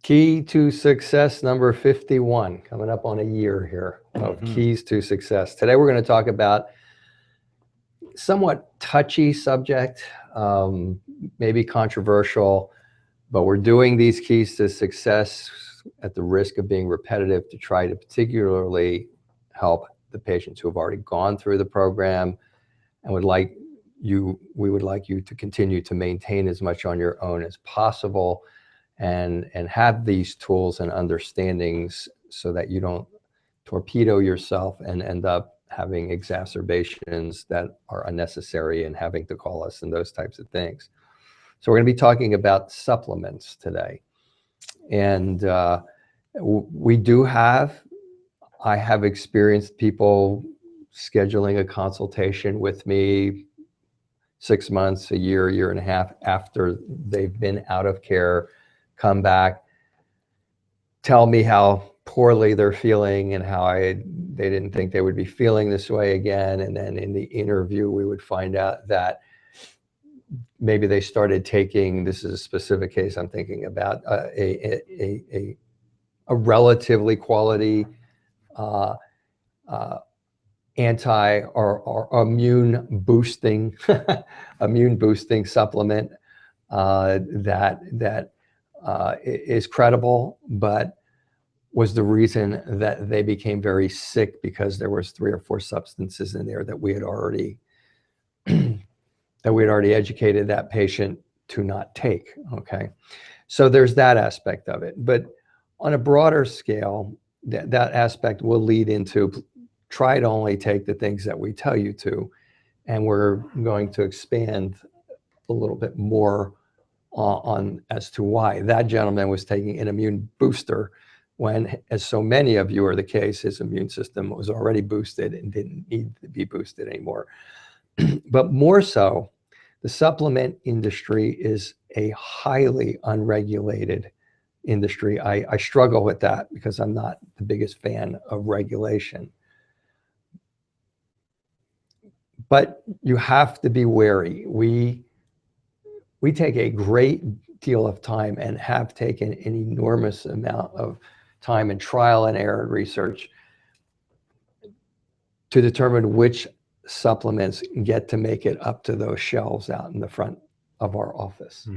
Key to success number 51, coming up on a year here of keys to success. Today we're going to talk about somewhat touchy subject, maybe controversial, but we're doing these keys to success at the risk of being repetitive to try to particularly help the patients who have already gone through the program and we would like you to continue to maintain as much on your own as possible and have these tools and understandings so that you don't torpedo yourself and end up having exacerbations that are unnecessary and having to call us and those types of things. So we're going to be talking about supplements today. And I have experienced people scheduling a consultation with me 6 months, a year and a half after they've been out of care, come back, tell me how poorly they're feeling and how they didn't think they would be feeling this way again. And then in the interview, we would find out that maybe they started taking, this is a specific case I'm thinking about, a relatively quality anti or immune boosting supplement that is credible, but was the reason that they became very sick because there was 3 or 4 substances in there that we had already educated that patient to not take. Okay, so there's that aspect of it, but on a broader scale, that aspect will lead into try to only take the things that we tell you to, and we're going to expand a little bit more on as to why. That gentleman was taking an immune booster when, as so many of you are the case, his immune system was already boosted and didn't need to be boosted anymore. But more so, the supplement industry is a highly unregulated industry. I struggle with that because I'm not the biggest fan of regulation. But you have to be wary. We take a great deal of time and have taken an enormous amount of time and trial and error research to determine which supplements get to make it up to those shelves out in the front of our office.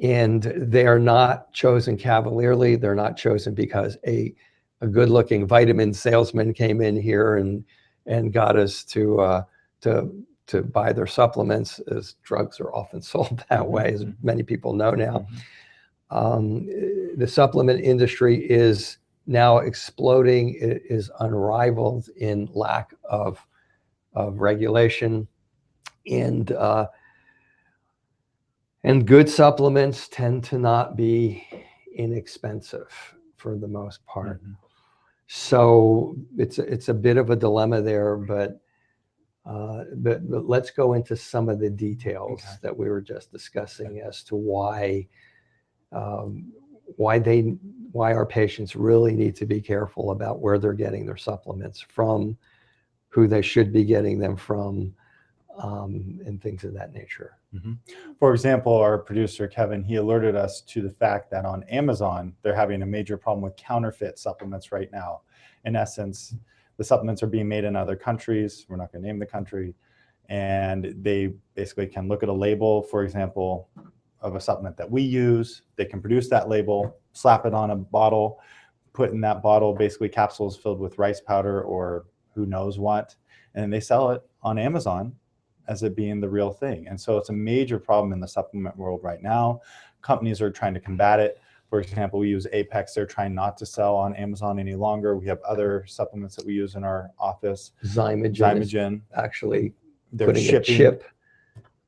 And they are not chosen cavalierly. They're not chosen because a good-looking vitamin salesman came in here and got us to buy their supplements, as drugs are often sold that way, as many people know now. The supplement industry is now exploding. It is unrivaled in lack of regulation, and good supplements tend to not be inexpensive for the most part. So it's a bit of a dilemma there, but let's go into some of the details that we were just discussing as to why our patients really need to be careful about where they're getting their supplements from, who they should be getting them from, and things of that nature. For example, our producer, Kevin, he alerted us to the fact that on Amazon, they're having a major problem with counterfeit supplements right now. In essence, the supplements are being made in other countries. We're not going to name the country. And they basically can look at a label, for example, of a supplement that we use. They can produce that label, slap it on a bottle, put in that bottle basically capsules filled with rice powder or who knows what, and then they sell it on Amazon as it being the real thing. And so it's a major problem in the supplement world right now. Companies are trying to combat it. For example, we use Apex. They're trying not to sell on Amazon any longer. We have other supplements that we use in our office. Zymogen. Actually, they're putting a chip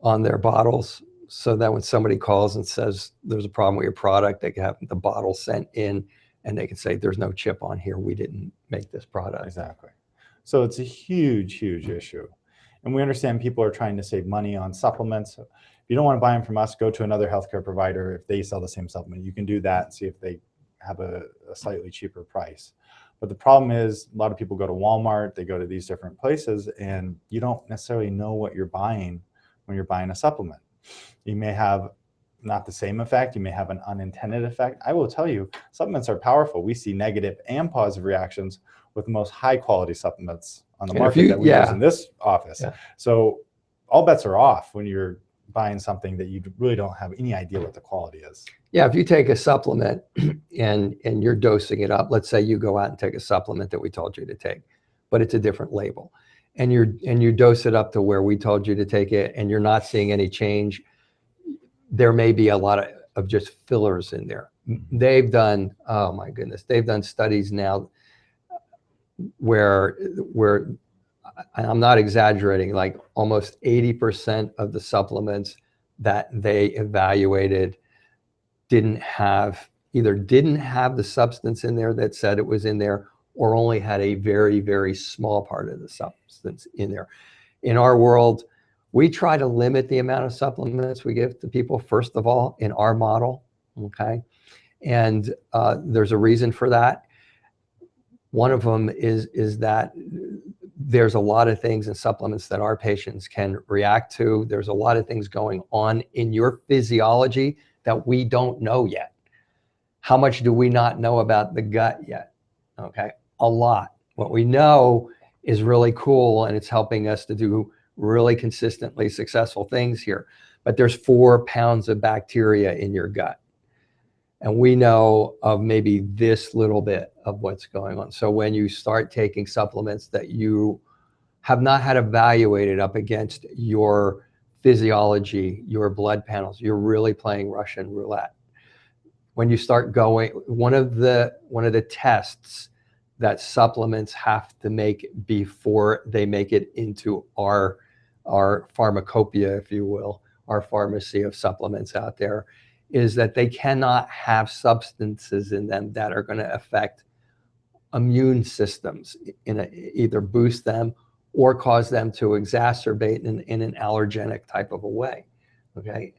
on their bottles so that when somebody calls and says there's a problem with your product, they can have the bottle sent in and they can say there's no chip on here. We didn't make this product. Exactly. So it's a huge, huge issue. And we understand people are trying to save money on supplements. If you don't want to buy them from us, go to another healthcare provider. If they sell the same supplement, you can do that and see if they have a slightly cheaper price. But the problem is a lot of people go to Walmart, they go to these different places, and you don't necessarily know what you're buying when you're buying a supplement. You may have not the same effect. You may have an unintended effect. I will tell you, supplements are powerful. We see negative and positive reactions with the most high quality supplements on the market that we use in this office. Yeah. So all bets are off when you're buying something that you really don't have any idea what the quality is. Yeah, if you take a supplement and you're dosing it up, let's say you go out and take a supplement that we told you to take, but it's a different label, and you dose it up to where we told you to take it, and you're not seeing any change, there may be a lot of just fillers in there. They've done, oh my goodness, they've done studies now where I'm not exaggerating, like almost 80% of the supplements that they evaluated either didn't have the substance in there that said it was in there, or only had a very, very small part of the substance in there. In our world, we try to limit the amount of supplements we give to people, first of all, in our model, okay? And there's a reason for that. One of them is that there's a lot of things in supplements that our patients can react to. There's a lot of things going on in your physiology that we don't know yet. How much do we not know about the gut yet? Okay, a lot. What we know is really cool, and it's helping us to do really consistently successful things here. But there's 4 pounds of bacteria in your gut. And we know of maybe this little bit of what's going on. So when you start taking supplements that you have not had evaluated up against your physiology, your blood panels, you're really playing Russian roulette. When you start going, one of the tests that supplements have to make before they make it into our pharmacopoeia, if you will, our pharmacy of supplements out there, is that they cannot have substances in them that are going to affect immune systems, either boost them or cause them to exacerbate in an allergenic type of a way, okay?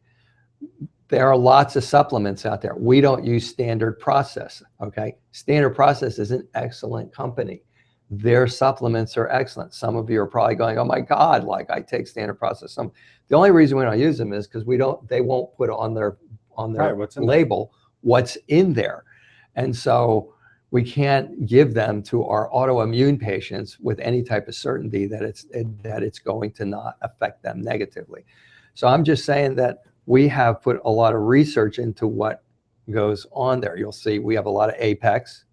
There are lots of supplements out there. We don't use Standard Process, okay? Standard Process is an excellent company. Their supplements are excellent. Some of you are probably going, oh my God, like I take Standard Process. The only reason we don't use them is because they won't put on their label what's in there. And so we can't give them to our autoimmune patients with any type of certainty that it's going to not affect them negatively. So I'm just saying that we have put a lot of research into what goes on there. You'll see we have a lot of Apex.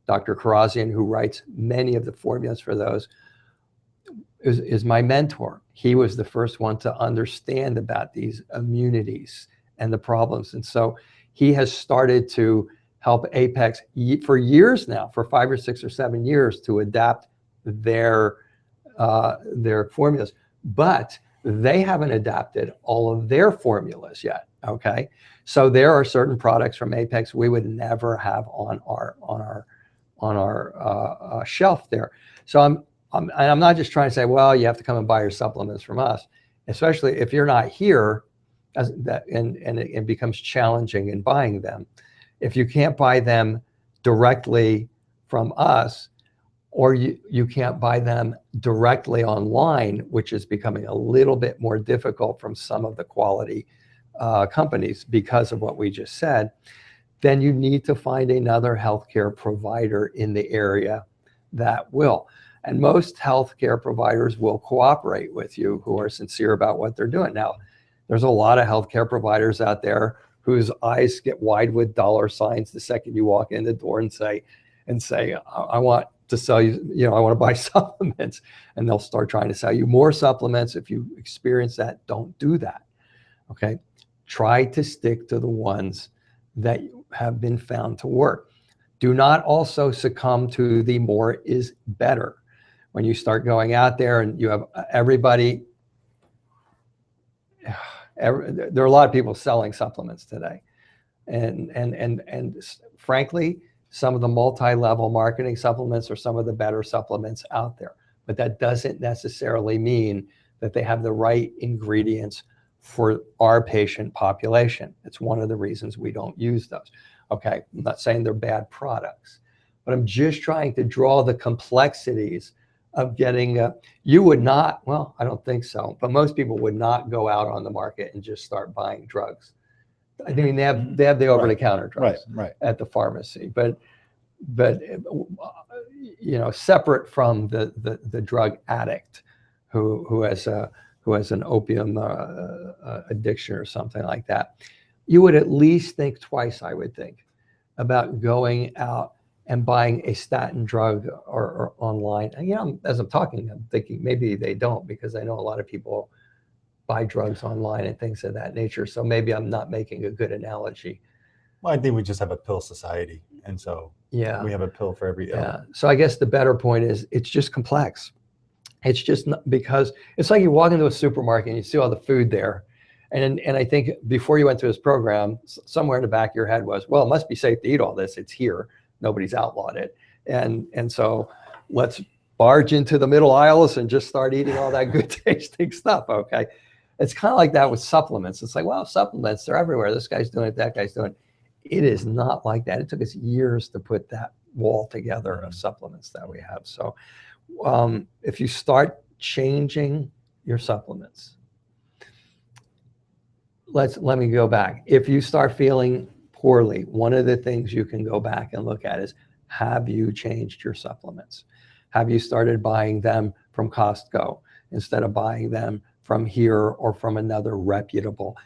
Dr. Karazian, who writes many of the formulas for those, is my mentor. He was the first one to understand about these immunities and the problems. And so he has started to help Apex for years now, for 5 or 6 or 7 years, to adapt their formulas. But they haven't adapted all of their formulas yet, okay? So there are certain products from Apex we would never have on our shelf there. So I'm not just trying to say, well, you have to come and buy your supplements from us, especially if you're not here, and it becomes challenging in buying them. If you can't buy them directly from us, or you can't buy them directly online, which is becoming a little bit more difficult from some of the quality companies because of what we just said, then you need to find another healthcare provider in the area that will. And most healthcare providers will cooperate with you who are sincere about what they're doing. Now, there's a lot of healthcare providers out there whose eyes get wide with dollar signs the second you walk in the door and say, I want to sell you, I want to buy supplements, and they'll start trying to sell you more supplements. If you experience that, don't do that, okay? Try to stick to the ones that have been found to work. Do not also succumb to the more is better. When you start going out there and you have everybody, there are a lot of people selling supplements today. And frankly, some of the multi-level marketing supplements are some of the better supplements out there. But that doesn't necessarily mean that they have the right ingredients for our patient population. It's one of the reasons we don't use those. Okay, I'm not saying they're bad products, but I'm just trying to draw the complexities of getting, you would not, well, I don't think so, but most people would not go out on the market and just start buying drugs I mean, they have the over-the-counter drugs Right. at the pharmacy, but you know, separate from the drug addict who has an opium addiction or something like that, you would at least think twice, I would think, about going out and buying a statin drug or online. And, you know, as I'm talking, I'm thinking maybe they don't, because I know a lot of people buy drugs online and things of that nature. So maybe I'm not making a good analogy. Well, I think we just have a pill society, and so Yeah, we have a pill for every ill. yeah. So I guess the better point is it's just complex. It's just not, because it's like you walk into a supermarket and you see all the food there. And I think before you went to this program, somewhere in the back of your head was, well, it must be safe to eat all this. It's here. Nobody's outlawed it. And so let's barge into the middle aisles and just start eating all that good tasting stuff. Okay. It's kind of like that with supplements. It's like, well, supplements, they're everywhere. This guy's doing it, that guy's doing it. It is not like that. It took us years to put that wall together of supplements that we have. So if you start changing your supplements, let me go back. If you start feeling poorly, one of the things you can go back and look at is, have you changed your supplements? Have you started buying them from Costco instead of buying them from here or from another reputable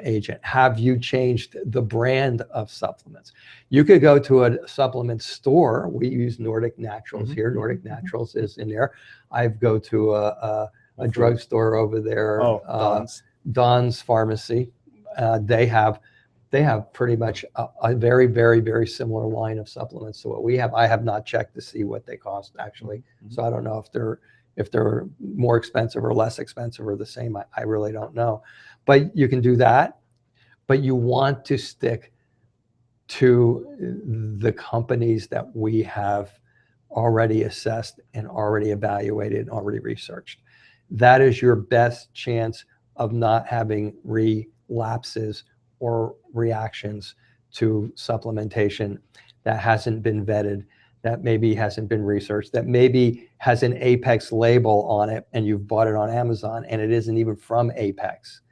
agent? Have you changed the brand of supplements? You could go to a supplement store. We use Nordic Naturals here. Nordic Naturals is in there. I go to a drugstore over there. Don's Pharmacy. They have pretty much a very, very, very similar line of supplements to what we have. I have not checked to see what they cost actually, so I don't know if they're more expensive or less expensive or the same. I really don't know, but you can do that. But you want to stick to the companies that we have already assessed and already evaluated and already researched. That is your best chance of not having relapses or reactions to supplementation that hasn't been vetted, that maybe hasn't been researched, that maybe has an Apex label on it and you've bought it on Amazon and it isn't even from Apex.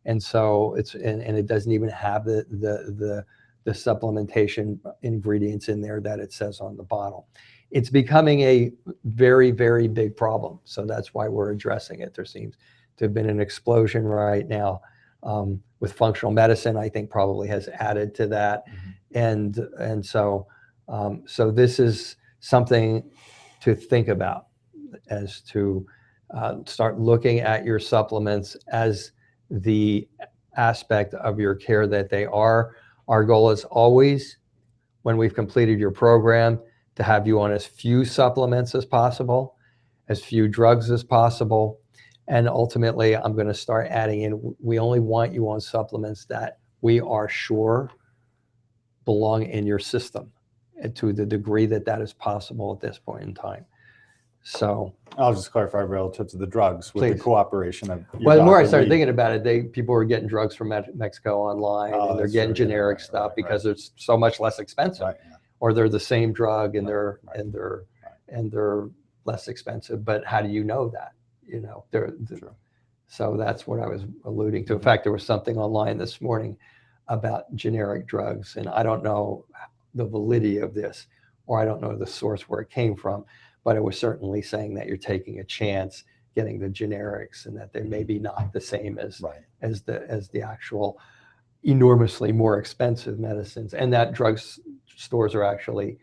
And so and it doesn't even have the supplementation ingredients in there that it says on the bottle. It's becoming a very, very big problem. So that's why we're addressing it. There seems to have been an explosion right now with functional medicine. I think probably has added to that. And so this is something to think about, as to start looking at your supplements as the aspect of your care that they are. Our goal is always, when we've completed your program, to have you on as few supplements as possible, as few drugs as possible. And ultimately, I'm going to start adding in, we only want you on supplements that we are sure belong in your system, and to the degree that that is possible at this point in time. So I'll just clarify relative to the drugs with the cooperation of. Well, the more I started thinking about it, people were getting drugs from Mexico online, and they're getting generic stuff because it's so much less expensive, or they're the same drug and they're less expensive. But how do you know that? You know, so that's what I was alluding to. In fact, there was something online this morning about generic drugs, and I don't know the validity of this, or I don't know the source where it came from, but it was certainly saying that you're taking a chance getting the generics, and that they may be not the same as the actual enormously more expensive medicines, and that drug stores are actually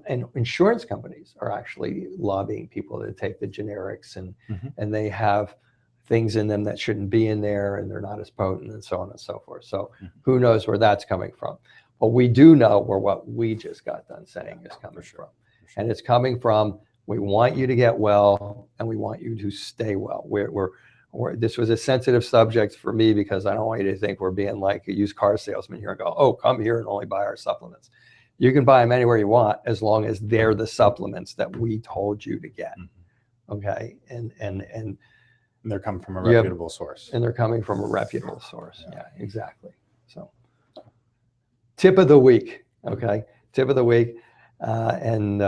and insurance companies are actually lobbying people to take the generics, and they have things in them that shouldn't be in there, and they're not as potent, and so on and so forth. So who knows where that's coming from? But we do know where what we just got done saying is coming from. And it's coming from, we want you to get well, and we want you to stay well. This was a sensitive subject for me, because I don't want you to think we're being like a used car salesman here and go, oh, come here and only buy our supplements. You can buy them anywhere you want, as long as they're the supplements that we told you to get. Okay. And they're coming from a reputable source. And they're coming from a reputable source. Yeah, exactly. So tip of the week. Okay. Tip of the week. And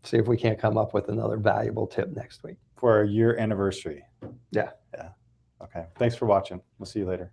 see if we can't come up with another valuable tip next week. For our year anniversary. Yeah. Okay. Thanks for watching. We'll see you later.